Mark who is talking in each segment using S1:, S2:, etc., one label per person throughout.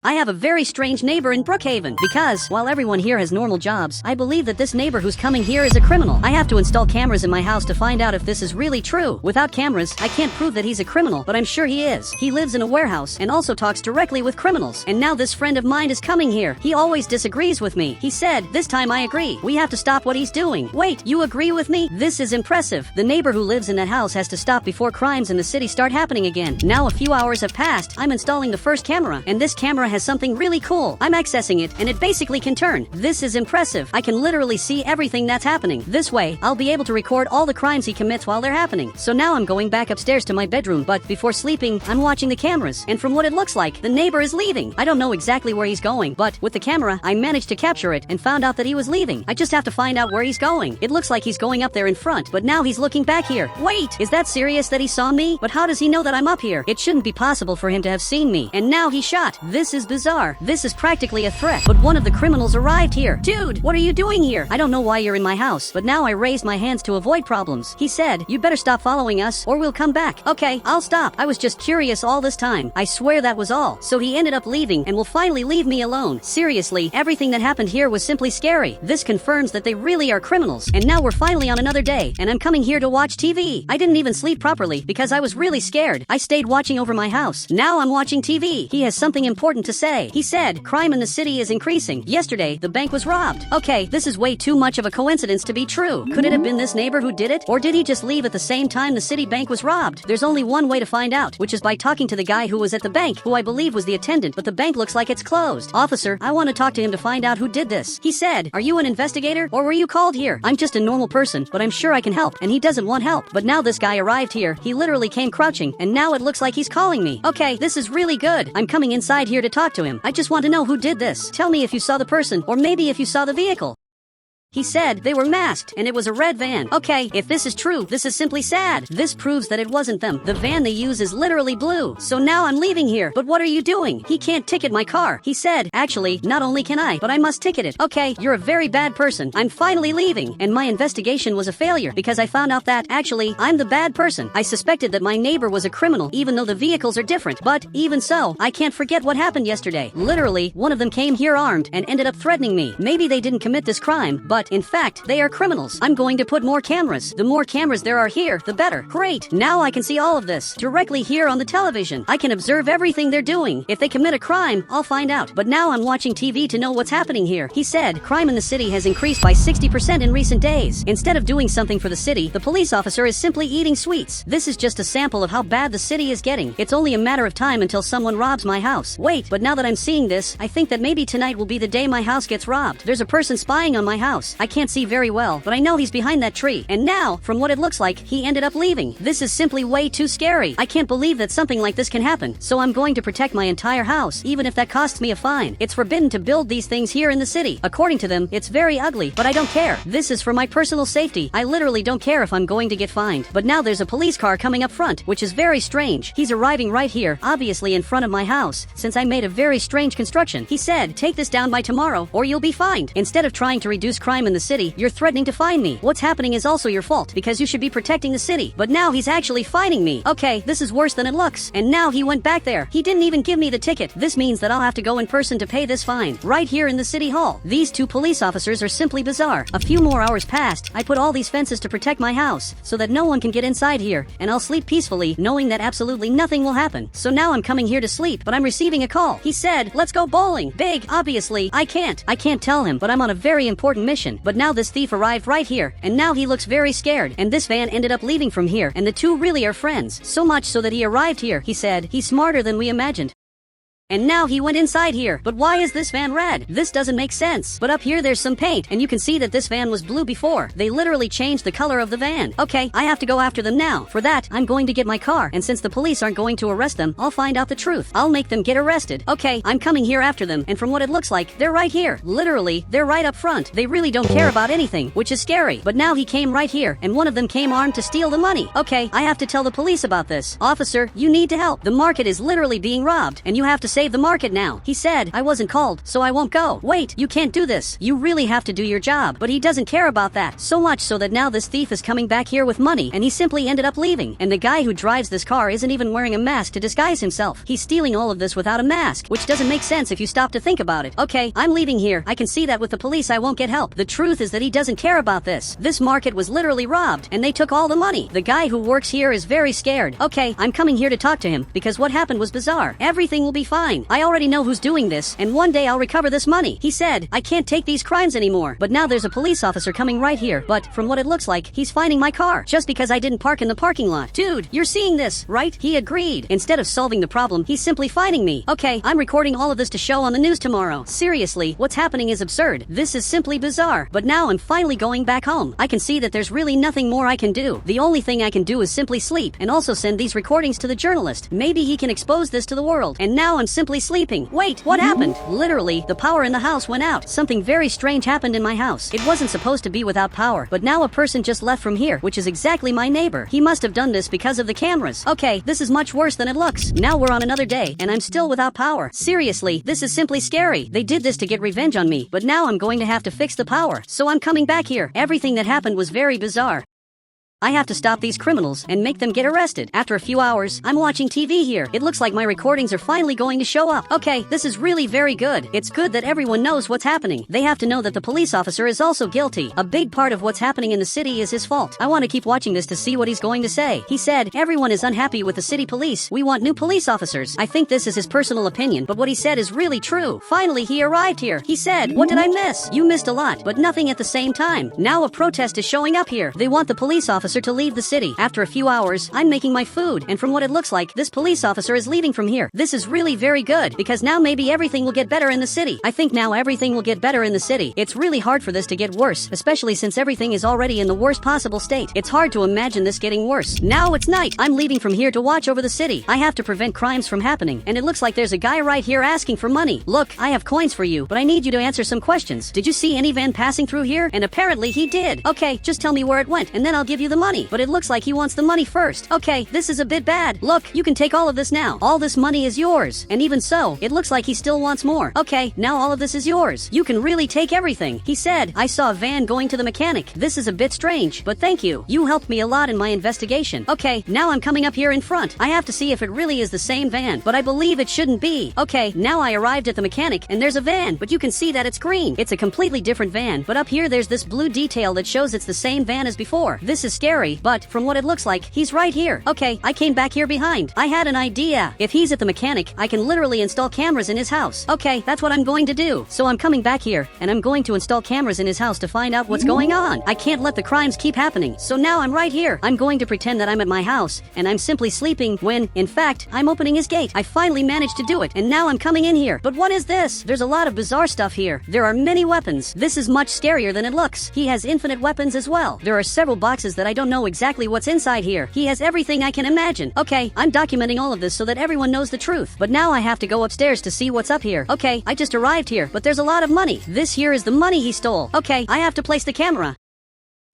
S1: I have a very strange neighbor in Brookhaven because, while everyone here has normal jobs, I believe that this neighbor who's coming here is a criminal. I have to install cameras in my house to find out if this is really true. Without cameras, I can't prove that he's a criminal, but I'm sure he is. He lives in a warehouse and also talks directly with criminals. And now this friend of mine is coming here. He always disagrees with me. He said, "This time I agree. We have to stop what he's doing." Wait, you agree with me? This is impressive. The neighbor who lives in that house has to stop before crimes in the city start happening again. Now a few hours have passed. I'm installing the first camera, and this camera has something really cool. I'm accessing it, and it basically can turn. This is impressive. I can literally see everything that's happening. This way, I'll be able to record all the crimes he commits while they're happening. So now I'm going back upstairs to my bedroom, but before sleeping, I'm watching the cameras, and from what it looks like, the neighbor is leaving. I don't know exactly where he's going, but with the camera, I managed to capture it and found out that he was leaving. I just have to find out where he's going. It looks like he's going up there in front, but now he's looking back here. Wait, is that serious that he saw me? But how does he know that I'm up here? It shouldn't be possible for him to have seen me. And now he shot. This is bizarre. This is practically a threat, but one of the criminals arrived here. Dude, what are you doing here? I don't know why you're in my house, but now I raised my hands to avoid problems. He said, "You better stop following us or we'll come back." Okay, I'll stop. I was just curious all this time. I swear that was all. So he ended up leaving and will finally leave me alone. Seriously, everything that happened here was simply scary. This confirms that they really are criminals. And now we're finally on another day, and I'm coming here to watch TV. I didn't even sleep properly because I was really scared. I stayed watching over my house. Now I'm watching TV. He has something important to say. He said, "Crime in the city is increasing. Yesterday, the bank was robbed." Okay, this is way too much of a coincidence to be true. Could it have been this neighbor who did it? Or did he just leave at the same time the city bank was robbed? There's only one way to find out, which is by talking to the guy who was at the bank, who I believe was the attendant, but the bank looks like it's closed. "Officer, I want to talk to him to find out who did this." He said, "Are you an investigator or were you called here?" "I'm just a normal person, but I'm sure I can help." And he doesn't want help. But now this guy arrived here. He literally came crouching, and now it looks like he's calling me. Okay, this is really good. I'm coming inside here to talk to him. I just want to know who did this. Tell me if you saw the person, or maybe if you saw the vehicle. He said they were masked, and it was a red van. Okay, if this is true, this is simply sad. This proves that it wasn't them. The van they use is literally blue. So now I'm leaving here. But what are you doing? He can't ticket my car. He said, "Actually, not only can I, but I must ticket it." Okay, you're a very bad person. I'm finally leaving. And my investigation was a failure because I found out that, actually, I'm the bad person. I suspected that my neighbor was a criminal, even though the vehicles are different. But even so, I can't forget what happened yesterday. Literally, one of them came here armed and ended up threatening me. Maybe they didn't commit this crime, but in fact, they are criminals. I'm going to put more cameras. The more cameras there are here, the better. Great. Now I can see all of this directly here on the television. I can observe everything they're doing. If they commit a crime, I'll find out. But now I'm watching TV to know what's happening here. He said, crime in the city has increased by 60% in recent days. Instead of doing something for the city, the police officer is simply eating sweets. This is just a sample of how bad the city is getting. It's only a matter of time until someone robs my house. Wait, but now that I'm seeing this, I think that maybe tonight will be the day my house gets robbed. There's a person spying on my house. I can't see very well, but I know he's behind that tree. And now, from what it looks like, he ended up leaving. This is simply way too scary. I can't believe that something like this can happen. So I'm going to protect my entire house, even if that costs me a fine. It's forbidden to build these things here in the city. According to them, it's very ugly, but I don't care. This is for my personal safety. I literally don't care if I'm going to get fined. But now there's a police car coming up front, which is very strange. He's arriving right here, obviously in front of my house, since I made a very strange construction. He said, "Take this down by tomorrow, or you'll be fined." Instead of trying to reduce crime in the city, you're threatening to fine me. What's happening is also your fault, because you should be protecting the city. But now he's actually fining me. Okay, this is worse than it looks. And now he went back there. He didn't even give me the ticket. This means that I'll have to go in person to pay this fine, right here in the city hall. These two police officers are simply bizarre. A few more hours passed. I put all these fences to protect my house, so that no one can get inside here, and I'll sleep peacefully, knowing that absolutely nothing will happen. So now I'm coming here to sleep, but I'm receiving a call. He said, "Let's go bowling." Big, obviously. I can't tell him, but I'm on a very important mission. But now this thief arrived right here, and now he looks very scared, and this van ended up leaving from here, and the two really are friends. So much so that he arrived here. He said, "He's smarter than we imagined." And now he went inside here. But why is this van red? This doesn't make sense. But up here there's some paint, and you can see that this van was blue before. They literally changed the color of the van. Okay, I have to go after them now. For that, I'm going to get my car, and since the police aren't going to arrest them, I'll find out the truth. I'll make them get arrested. Okay, I'm coming here after them, and from what it looks like, they're right here. Literally, they're right up front. They really don't care about anything, which is scary. But now he came right here, and one of them came armed to steal the money. Okay, I have to tell the police about this. "Officer, you need to help. The market is literally being robbed, and you have to save save the market now. He said, I wasn't called, so I won't go. Wait, you can't do this. You really have to do your job. But he doesn't care about that. So much so that now this thief is coming back here with money, and he simply ended up leaving. And the guy who drives this car isn't even wearing a mask to disguise himself. He's stealing all of this without a mask, which doesn't make sense if you stop to think about it. Okay, I'm leaving here. I can see that with the police I won't get help. The truth is that he doesn't care about this. This market was literally robbed, and they took all the money. The guy who works here is very scared. Okay, I'm coming here to talk to him, because what happened was bizarre. Everything will be fine. I already know who's doing this, and one day I'll recover this money. He said, I can't take these crimes anymore. But now there's a police officer coming right here, but from what it looks like, he's finding my car, just because I didn't park in the parking lot. Dude, you're seeing this, right? He agreed. Instead of solving the problem, he's simply fighting me. Okay, I'm recording all of this to show on the news tomorrow. Seriously, what's happening is absurd. This is simply bizarre. But now I'm finally going back home. I can see that there's really nothing more I can do. The only thing I can do is simply sleep, and also send these recordings to the journalist. Maybe he can expose this to the world. And now I'm simply sleeping. Wait, what happened? Literally, the power in the house went out. Something very strange happened in my house. It wasn't supposed to be without power, but now a person just left from here, which is exactly my neighbor. He must have done this because of the cameras. Okay, this is much worse than it looks. Now we're on another day, and I'm still without power. Seriously, this is simply scary. They did this to get revenge on me, but now I'm going to have to fix the power. So I'm coming back here. Everything that happened was very bizarre. I have to stop these criminals and make them get arrested. After a few hours, I'm watching TV here. It looks like my recordings are finally going to show up. Okay, this is really very good. It's good that everyone knows what's happening. They have to know that the police officer is also guilty. A big part of what's happening in the city is his fault. I want to keep watching this to see what he's going to say. He said, everyone is unhappy with the city police. We want new police officers. I think this is his personal opinion, but what he said is really true. Finally, he arrived here. He said, what did I miss? You missed a lot, but nothing at the same time. Now a protest is showing up here. They want the police officer to leave the city. After a few hours, I'm making my food, and from what it looks like, this police officer is leaving from here. This is really very good, because now maybe everything will get better in the city. I think now everything will get better in the city. It's really hard for this to get worse, especially since everything is already in the worst possible state. It's hard to imagine this getting worse. Now it's night. I'm leaving from here to watch over the city. I have to prevent crimes from happening, and it looks like there's a guy right here asking for money. Look, I have coins for you, but I need you to answer some questions. Did you see any van passing through here? And apparently he did. Okay, just tell me where it went, and then I'll give you the money. But it looks like he wants the money first. Okay, this is a bit bad. Look, you can take all of this now. All this money is yours. And even so, it looks like he still wants more. Okay, now all of this is yours. You can really take everything. He said, I saw a van going to the mechanic. This is a bit strange, but thank you. You helped me a lot in my investigation. Okay, now I'm coming up here in front. I have to see if it really is the same van, but I believe it shouldn't be. Okay, now I arrived at the mechanic, and there's a van, but you can see that it's green. It's a completely different van, but up here there's this blue detail that shows it's the same van as before. This is scary, but from what it looks like, he's right here. Okay, I came back here behind. I had an idea. If he's at the mechanic, I can literally install cameras in his house. Okay, that's what I'm going to do. So I'm coming back here, and I'm going to install cameras in his house to find out what's going on. I can't let the crimes keep happening. So now I'm right here. I'm going to pretend that I'm at my house, and I'm simply sleeping when, in fact, I'm opening his gate. I finally managed to do it, and now I'm coming in here. But what is this? There's a lot of bizarre stuff here. There are many weapons. This is much scarier than it looks. He has infinite weapons as well. There are several boxes that I don't know exactly what's inside here. He has everything I can imagine. Okay, I'm documenting all of this so that everyone knows the truth. But now I have to go upstairs to see what's up here. Okay, I just arrived here, but there's a lot of money. This here is the money he stole. Okay, I have to place the camera.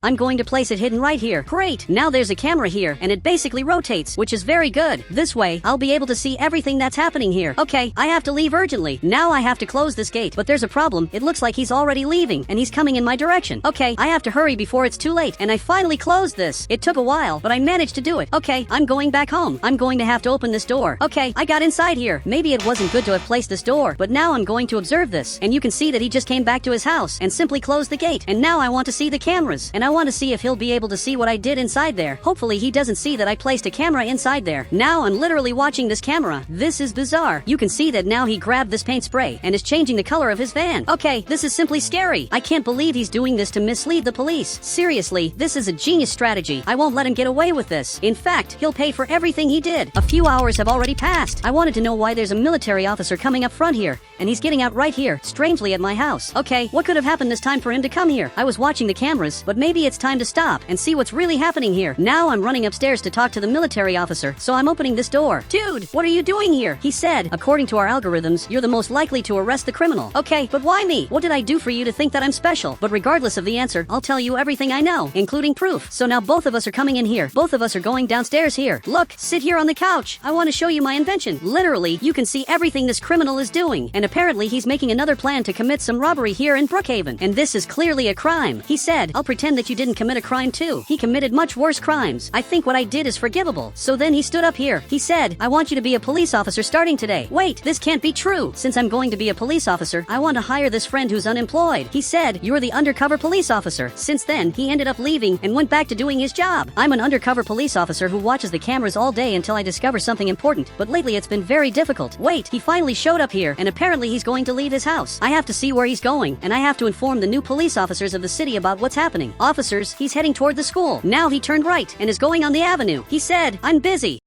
S1: I'm going to place it hidden right here. Great! Now there's a camera here, and it basically rotates, which is very good. This way, I'll be able to see everything that's happening here. Okay, I have to leave urgently. Now I have to close this gate, but there's a problem. It looks like he's already leaving, and he's coming in my direction. Okay, I have to hurry before it's too late, and I finally closed this. It took a while, but I managed to do it. Okay, I'm going back home. I'm going to have to open this door. Okay, I got inside here. Maybe it wasn't good to have placed this door, but now I'm going to observe this, and you can see that he just came back to his house and simply closed the gate, and now I want to see the cameras, and I want to see if he'll be able to see what I did inside there. Hopefully he doesn't see that I placed a camera inside there. Now I'm literally watching this camera. This is bizarre. You can see that now he grabbed this paint spray and is changing the color of his van. Okay, this is simply scary. I can't believe he's doing this to mislead the police. Seriously, this is a genius strategy. I won't let him get away with this. In fact, he'll pay for everything he did. A few hours have already passed. I wanted to know why there's a military officer coming up front here, and he's getting out right here, strangely at my house. Okay, what could have happened this time for him to come here? I was watching the cameras, but maybe maybe it's time to stop and see what's really happening here. Now I'm running upstairs to talk to the military officer, so I'm opening this door. Dude, what are you doing here? He said, according to our algorithms, you're the most likely to arrest the criminal. Okay, but why me? What did I do for you to think that I'm special? But regardless of the answer, I'll tell you everything I know, including proof. So now both of us are coming in here. Both of us are going downstairs here. Look, sit here on the couch. I want to show you my invention. Literally, you can see everything this criminal is doing. And apparently he's making another plan to commit some robbery here in Brookhaven. And this is clearly a crime. He said, I'll pretend that you didn't commit a crime too. He committed much worse crimes. I think what I did is forgivable. So then he stood up here. He said, I want you to be a police officer starting today. Wait, this can't be true. Since I'm going to be a police officer, I want to hire this friend who's unemployed. He said, you're the undercover police officer. Since then, he ended up leaving and went back to doing his job. I'm an undercover police officer who watches the cameras all day until I discover something important, but lately it's been very difficult. Wait, he finally showed up here, and apparently he's going to leave his house. I have to see where he's going, and I have to inform the new police officers of the city about what's happening. Officers, he's heading toward the school. Now he turned right and is going on the avenue. He said, I'm busy.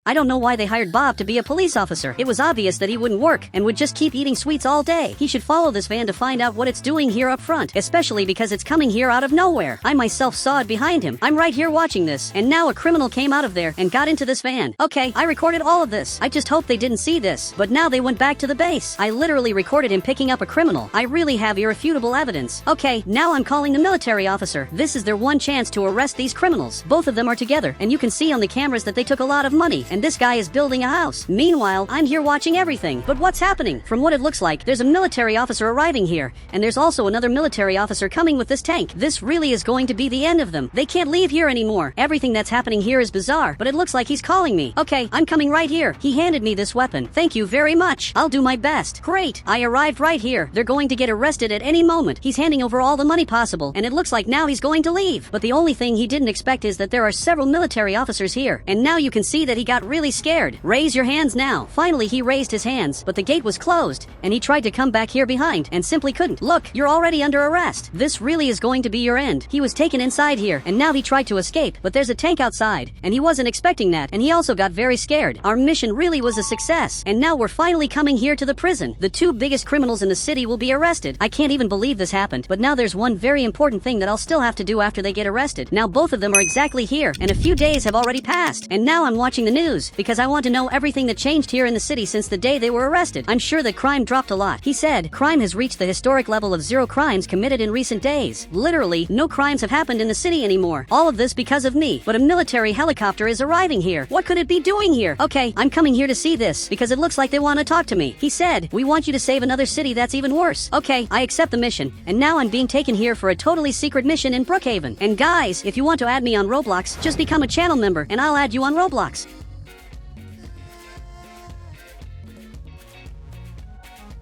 S1: I don't know why they hired Bob to be a police officer. It was obvious that he wouldn't work and would just keep eating sweets all day. He should follow this van to find out what it's doing here up front, especially because it's coming here out of nowhere. I myself saw it behind him. I'm right here watching this, and now a criminal came out of there and got into this van. Okay, I recorded all of this. I just hope they didn't see this. But now they went back to the base. I literally recorded him picking up a criminal. I really have irrefutable evidence. Okay, now I'm calling the military officer. This is their one chance to arrest these criminals. Both of them are together, and you can see on the cameras that they took a lot of money, and this guy is building a house. Meanwhile, I'm here watching everything. But what's happening? From what it looks like, there's a military officer arriving here, and there's also another military officer coming with this tank. This really is going to be the end of them. They can't leave here anymore. Everything that's happening here is bizarre, but it looks like he's calling me. Okay, I'm coming right here. He handed me this weapon. Thank you very much. I'll do my best. Great. I arrived right here. They're going to get arrested at any moment. He's handing over all the money possible, and it looks like now he's going to leave. But the only thing he didn't expect is that there are several military officers here, and now you can see that he got really scared. Raise your hands now. Finally, he raised his hands, but the gate was closed, and he tried to come back here behind and simply couldn't. Look, you're already under arrest. This really is going to be your end. He was taken inside here, and now he tried to escape, but there's a tank outside, and he wasn't expecting that, and he also got very scared. Our mission really was a success, and now we're finally coming here to the prison. The two biggest criminals in the city will be arrested. I can't even believe this happened, but now there's one very important thing that I'll still have to do after they get arrested. Now both of them are exactly here, and a few days have already passed, and now I'm watching the news, because I want to know everything that changed here in the city since the day they were arrested. I'm sure that crime dropped a lot. He said, crime has reached the historic level of 0 crimes committed in recent days. Literally, no crimes have happened in the city anymore. All of this because of me. But a military helicopter is arriving here. What could it be doing here? Okay, I'm coming here to see this, because it looks like they want to talk to me. He said, we want you to save another city that's even worse. Okay, I accept the mission, and now I'm being taken here for a totally secret mission in Brookhaven. And guys, if you want to add me on Roblox, just become a channel member, and I'll add you on Roblox.